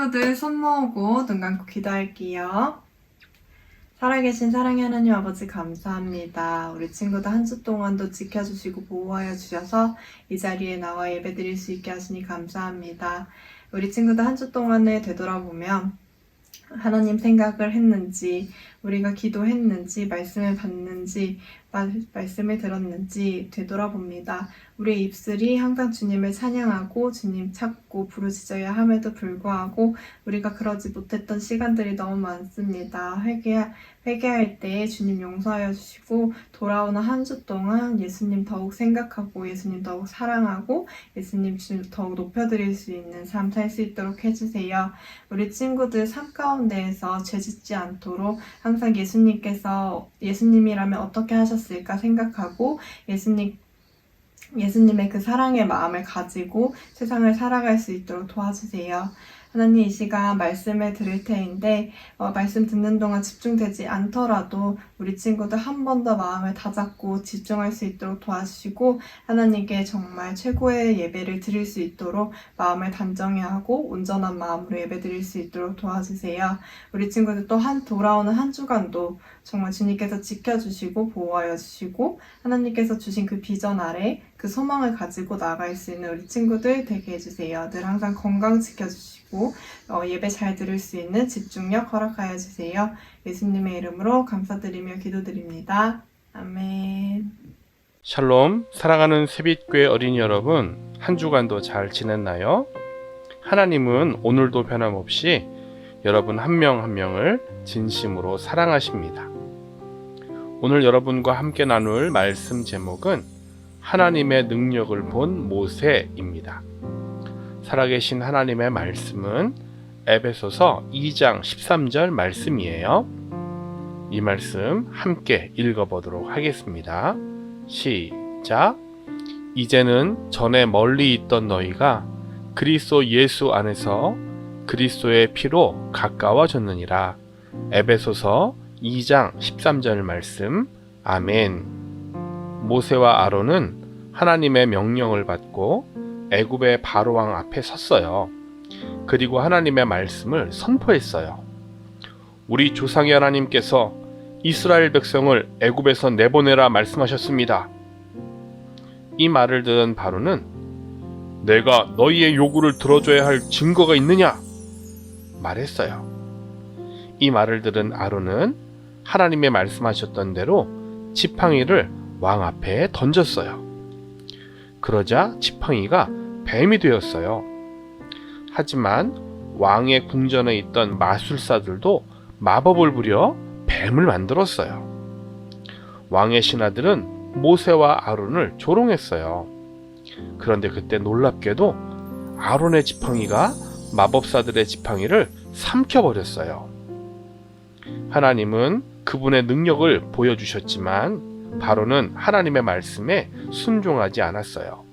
친구들 손 모으고 눈 감고 기도할게요. 살아계신 사랑의 하나님 아버지 감사합니다. 우리 친구들 한 주 동안도 지켜주시고 보호하여 주셔서 이 자리에 나와 예배드릴 수 있게 하시니 감사합니다. 우리 친구들 한 주 동안을 되돌아보면 하나님 생각을 했는지, 우리가 기도했는지, 말씀을 받는지, 말씀을 들었는지 되돌아봅니다. 우리의 입술이 항상 주님을 찬양하고 주님 찾고 부르짖어야 함에도 불구하고 우리가 그러지 못했던 시간들이 너무 많습니다. 회개할 때 주님 용서하여 주시고 돌아오는 한 주 동안 예수님 더욱 생각하고 예수님 더욱 사랑하고 예수님 더욱 높여드릴 수 있는 삶 살 수 있도록 해주세요. 우리 친구들 삶 가운데에서 죄짓지 않도록 항상 예수님께서 예수님이라면 어떻게 하셨을까 생각하고 예수님의 그 사랑의 마음을 가지고 세상을 살아갈 수 있도록 도와주세요. 하나님, 이 시간 말씀을 들을 테인데 말씀 듣는 동안 집중되지 않더라도 우리 친구들 한 번 더 마음을 다잡고 집중할 수 있도록 도와주시고 하나님께 정말 최고의 예배를 드릴 수 있도록 마음을 단정히 하고 온전한 마음으로 예배 드릴 수 있도록 도와주세요. 우리 친구들 또 돌아오는 한 주간도 정말 주님께서 지켜주시고 보호하여 주시고 하나님께서 주신 그 비전 아래 그 소망을 가지고 나아갈 수 있는 우리 친구들 되게 해주세요. 늘 항상 건강 지켜주시고 예배 잘 들을 수 있는 집중력 허락하여 주세요. 예수님의 이름으로 감사드리며 기도드립니다. 아멘. 샬롬, 사랑하는 새빛교회 어린이 여러분, 한 주간도 잘 지냈나요? 하나님은 오늘도 변함없이 여러분 한 명 한 명을 진심으로 사랑하십니다. 오늘 여러분과 함께 나눌 말씀 제목은 하나님의 능력을 본 모세입니다. 살아계신 하나님의 말씀은 에베소서 2장 13절 말씀이에요. 이 말씀 함께 읽어보도록 하겠습니다. 시작. 이제는 전에 멀리 있던 너희가 그리스도 예수 안에서 그리스도의 피로 가까워졌느니라. 에베소서 2장 13절 말씀. 아멘. 모세와 아론은 하나님의 명령을 받고 애굽의 바로왕 앞에 섰어요. 그리고 하나님의 말씀을 선포했어요. 우리 조상의 하나님께서 이스라엘 백성을 애굽에서 내보내라 말씀하셨습니다. 이 말을 들은 바로는 내가 너희의 요구를 들어줘야 할 증거가 있느냐? 말했어요. 이 말을 들은 아론은 하나님의 말씀하셨던 대로 지팡이를 왕 앞에 던졌어요. 그러자 지팡이가 뱀이 되었어요. 하지만 왕의 궁전에 있던 마술사들도 마법을 부려 뱀을 만들었어요. 왕의 신하들은 모세와 아론을 조롱했어요. 그런데 그때 놀랍게도 아론의 지팡이가 마법사들의 지팡이를 삼켜버렸어요. 하나님은 그분의 능력을 보여주셨지만 바로는 하나님의 말씀에 순종하지 않았어요.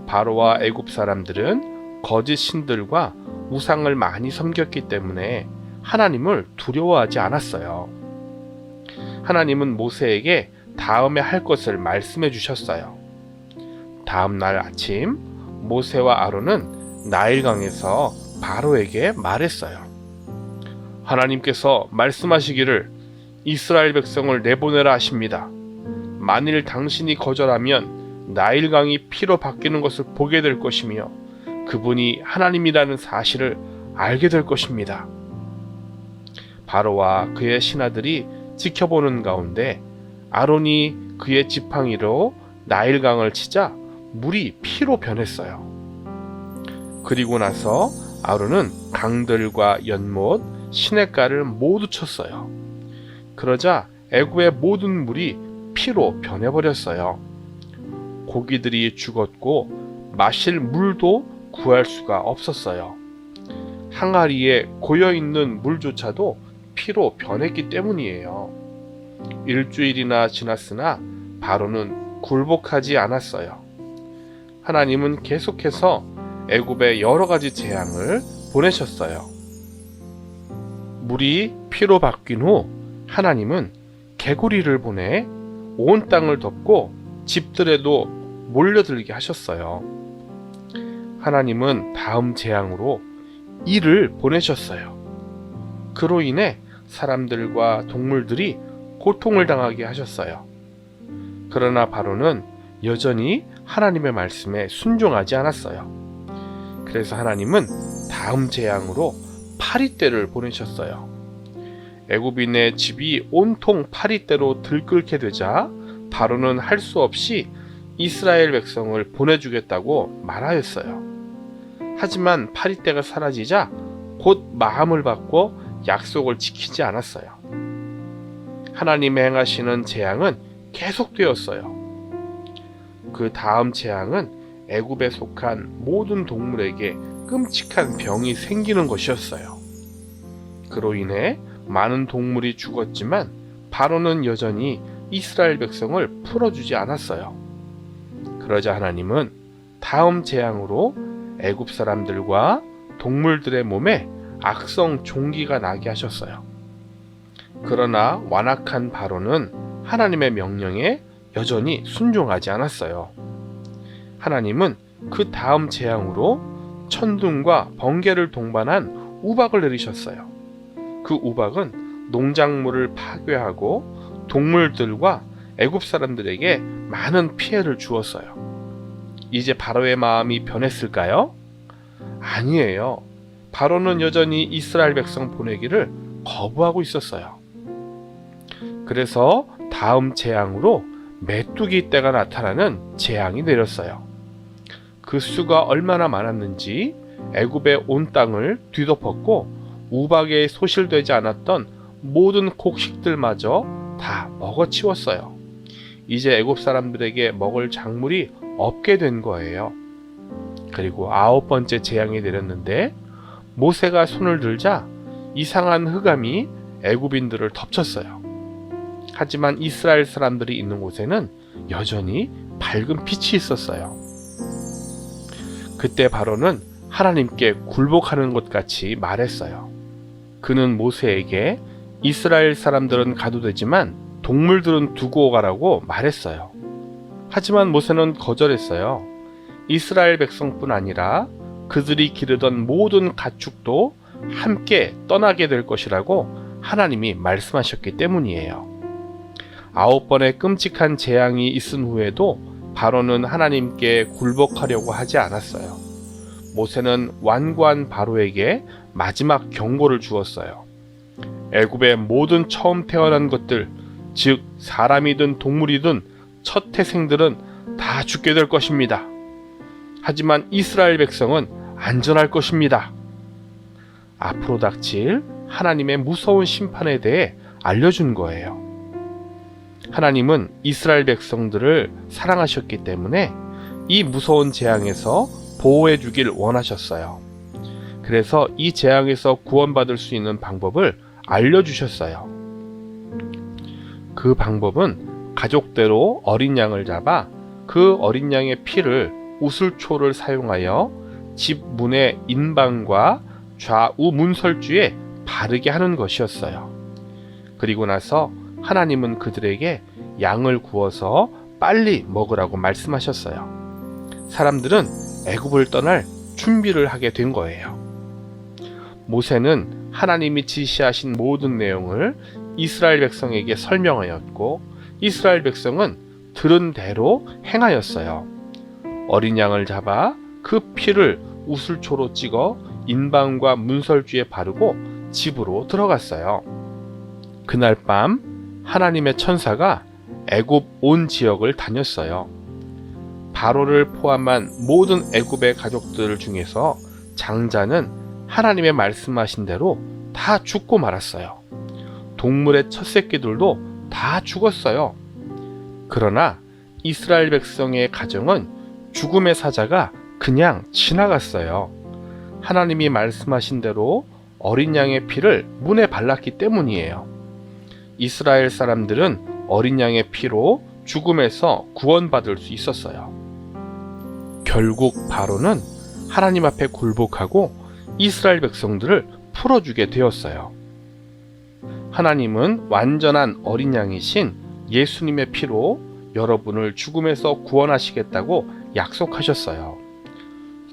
바로와 애굽 사람들은 거짓 신들과 우상을 많이 섬겼기 때문에 하나님을 두려워하지 않았어요. 하나님은 모세에게 다음에 할 것을 말씀해 주셨어요. 다음 날 아침 모세와 아론은 나일강에서 바로에게 말했어요. 하나님께서 말씀하시기를 이스라엘 백성을 내보내라 하십니다. 만일 당신이 거절하면 나일강이 피로 바뀌는 것을 보게 될 것이며 그분이 하나님이라는 사실을 알게 될 것입니다. 바로와 그의 신하들이 지켜보는 가운데 아론이 그의 지팡이로 나일강을 치자 물이 피로 변했어요. 그리고 나서 아론은 강들과 연못, 시냇가를 모두 쳤어요. 그러자 애굽의 모든 물이 피로 변해버렸어요. 고기들이 죽었고 마실 물도 구할 수가 없었어요. 항아리에 고여있는 물조차도 피로 변했기 때문이에요. 일주일이나 지났으나 바로는 굴복하지 않았어요. 하나님은 계속해서 애굽에 여러 가지 재앙을 보내셨어요. 물이 피로 바뀐 후 하나님은 개구리를 보내 온 땅을 덮고 집들에도 몰려들게 하셨어요. 하나님은 다음 재앙으로 이를 보내셨어요. 그로 인해 사람들과 동물들이 고통을 당하게 하셨어요. 그러나 바로는 여전히 하나님의 말씀에 순종하지 않았어요. 그래서 하나님은 다음 재앙으로 파리떼를 보내셨어요. 애굽인의 집이 온통 파리떼로 들끓게 되자 바로는 할 수 없이 이스라엘 백성을 보내주겠다고 말하였어요. 하지만 파리떼가 사라지자 곧 마음을 바꿔 약속을 지키지 않았어요. 하나님의 행하시는 재앙은 계속되었어요. 그 다음 재앙은 애굽에 속한 모든 동물에게 끔찍한 병이 생기는 것이었어요. 그로 인해 많은 동물이 죽었지만 바로는 여전히 이스라엘 백성을 풀어주지 않았어요. 그러자 하나님은 다음 재앙으로 애굽 사람들과 동물들의 몸에 악성 종기가 나게 하셨어요. 그러나 완악한 바로는 하나님의 명령에 여전히 순종하지 않았어요. 하나님은 그 다음 재앙으로 천둥과 번개를 동반한 우박을 내리셨어요. 그 우박은 농작물을 파괴하고 동물들과 애굽 사람들에게 많은 피해를 주었어요. 이제 바로의 마음이 변했을까요? 아니에요. 바로는 여전히 이스라엘 백성 보내기를 거부하고 있었어요. 그래서 다음 재앙으로 메뚜기 떼가 나타나는 재앙이 내렸어요. 그 수가 얼마나 많았는지 애굽의 온 땅을 뒤덮었고 우박에 소실되지 않았던 모든 곡식들마저 다 먹어치웠어요. 이제 애굽 사람들에게 먹을 작물이 없게 된 거예요. 그리고 9번째 재앙이 내렸는데 모세가 손을 들자 이상한 흑암이 애굽인들을 덮쳤어요. 하지만 이스라엘 사람들이 있는 곳에는 여전히 밝은 빛이 있었어요. 그때 바로는 하나님께 굴복하는 것 같이 말했어요. 그는 모세에게 이스라엘 사람들은 가도 되지만 동물들은 두고 가라고 말했어요. 하지만 모세는 거절했어요. 이스라엘 백성뿐 아니라 그들이 기르던 모든 가축도 함께 떠나게 될 것이라고 하나님이 말씀하셨기 때문이에요. 9번의 끔찍한 재앙이 있은 후에도 바로는 하나님께 굴복하려고 하지 않았어요. 모세는 완고한 바로에게 마지막 경고를 주었어요. 애굽의 모든 처음 태어난 것들, 즉 사람이든 동물이든 첫 태생들은 다 죽게 될 것입니다. 하지만 이스라엘 백성은 안전할 것입니다. 앞으로 닥칠 하나님의 무서운 심판에 대해 알려준 거예요. 하나님은 이스라엘 백성들을 사랑하셨기 때문에 이 무서운 재앙에서 보호해 주길 원하셨어요. 그래서 이 재앙에서 구원받을 수 있는 방법을 알려주셨어요. 그 방법은 가족대로 어린 양을 잡아 그 어린 양의 피를 우슬초를 사용하여 집 문의 인방과 좌우 문설주에 바르게 하는 것이었어요. 그리고 나서 하나님은 그들에게 양을 구워서 빨리 먹으라고 말씀하셨어요. 사람들은 애굽을 떠날 준비를 하게 된 거예요. 모세는 하나님이 지시하신 모든 내용을 이스라엘 백성에게 설명하였고 이스라엘 백성은 들은 대로 행하였어요. 어린 양을 잡아 그 피를 우슬초로 찍어 인방과 문설주에 바르고 집으로 들어갔어요. 그날 밤 하나님의 천사가 애굽 온 지역을 다녔어요. 바로를 포함한 모든 애굽의 가족들 중에서 장자는 하나님의 말씀하신 대로 다 죽고 말았어요. 동물의 첫 새끼들도 다 죽었어요. 그러나 이스라엘 백성의 가정은 죽음의 사자가 그냥 지나갔어요. 하나님이 말씀하신 대로 어린 양의 피를 문에 발랐기 때문이에요. 이스라엘 사람들은 어린 양의 피로 죽음에서 구원받을 수 있었어요. 결국 바로는 하나님 앞에 굴복하고 이스라엘 백성들을 풀어주게 되었어요. 하나님은 완전한 어린 양이신 예수님의 피로 여러분을 죽음에서 구원하시겠다고 약속하셨어요.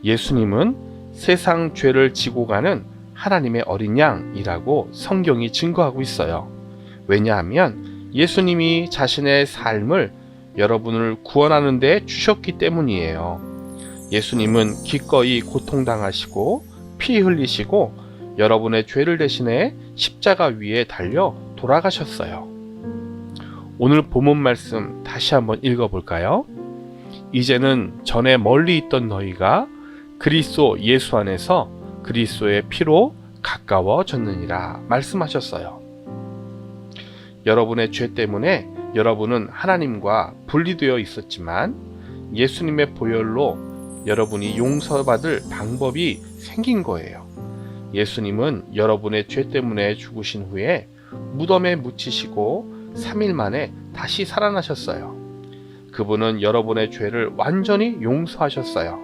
예수님은 세상 죄를 지고 가는 하나님의 어린 양이라고 성경이 증거하고 있어요. 왜냐하면 예수님이 자신의 삶을 여러분을 구원하는 데 주셨기 때문이에요. 예수님은 기꺼이 고통당하시고 피 흘리시고 여러분의 죄를 대신해 십자가 위에 달려 돌아가셨어요. 오늘 본문 말씀 다시 한번 읽어볼까요? 이제는 전에 멀리 있던 너희가 그리스도 예수 안에서 그리스도의 피로 가까워졌느니라 말씀하셨어요. 여러분의 죄 때문에 여러분은 하나님과 분리되어 있었지만 예수님의 보혈로 여러분이 용서받을 방법이 생긴 거예요. 예수님은 여러분의 죄 때문에 죽으신 후에 무덤에 묻히시고 3일 만에 다시 살아나셨어요. 그분은 여러분의 죄를 완전히 용서하셨어요.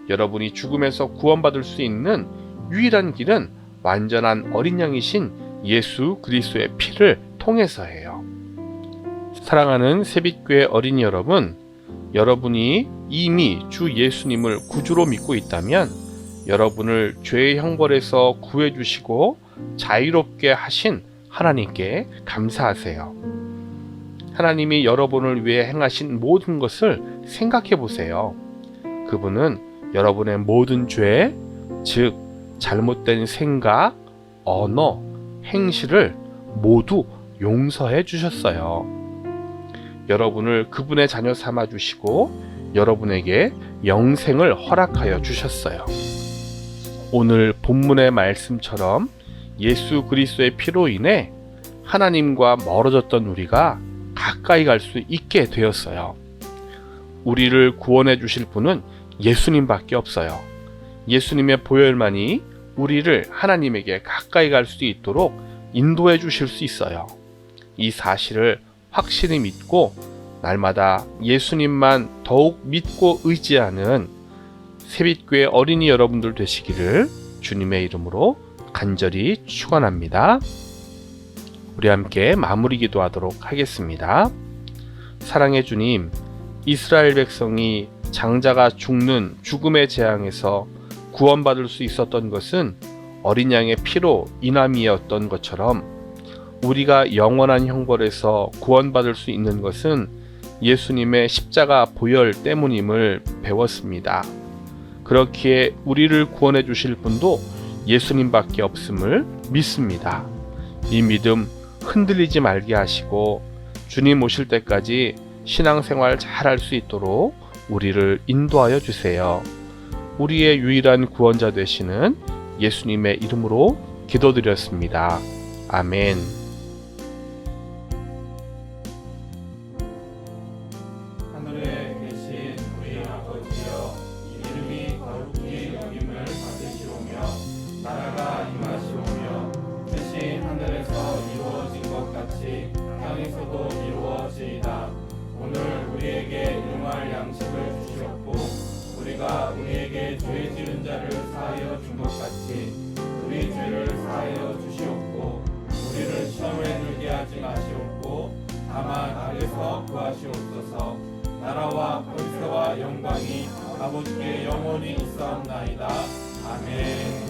여러분이 죽음에서 구원받을 수 있는 유일한 길은 완전한 어린 양이신 예수 그리스도의 피를 통해서예요. 사랑하는 새빛교회 어린이 여러분, 여러분이 이미 주 예수님을 구주로 믿고 있다면 여러분을 죄의 형벌에서 구해주시고 자유롭게 하신 하나님께 감사하세요. 하나님이 여러분을 위해 행하신 모든 것을 생각해 보세요. 그분은 여러분의 모든 죄, 즉 잘못된 생각, 언어, 행실을 모두 용서해 주셨어요. 여러분을 그분의 자녀 삼아 주시고 여러분에게 영생을 허락하여 주셨어요. 오늘 본문의 말씀처럼 예수 그리스도의 피로 인해 하나님과 멀어졌던 우리가 가까이 갈 수 있게 되었어요. 우리를 구원해 주실 분은 예수님밖에 없어요. 예수님의 보혈만이 우리를 하나님에게 가까이 갈 수 있도록 인도해 주실 수 있어요. 이 사실을 확실히 믿고 날마다 예수님만 더욱 믿고 의지하는 새빛교회 어린이 여러분들 되시기를 주님의 이름으로 간절히 축원합니다. 우리 함께 마무리 기도하도록 하겠습니다. 사랑의 주님, 이스라엘 백성이 장자가 죽는 죽음의 재앙에서 구원받을 수 있었던 것은 어린 양의 피로 인함이었던 것처럼 우리가 영원한 형벌에서 구원받을 수 있는 것은 예수님의 십자가 보혈 때문임을 배웠습니다. 그렇기에 우리를 구원해 주실 분도 예수님밖에 없음을 믿습니다. 이 믿음 흔들리지 말게 하시고 주님 오실 때까지 신앙생활 잘할 수 있도록 우리를 인도하여 주세요. 우리의 유일한 구원자 되시는 예수님의 이름으로 기도드렸습니다. 아멘. 하늘에 계신 우리 아버지여, 이름이 거룩히 여김을 받으시오며 나라가 임하시오며 뜻이 하늘에서 이루어진 것 같이 땅에서도 이루어지이다. 오늘 우리에게 일용할 양식을 주시옵고 우리가 우리에게 죄 지은 자를 사하여 준 것 같이 우리 죄를 사하여 주시옵고 우리를 시험에 들게 하지 마시옵고 다만 악에서 구하시옵소서. 나라와 권세와 영광이 아버지께 영원히 있사옵나이다. 아멘.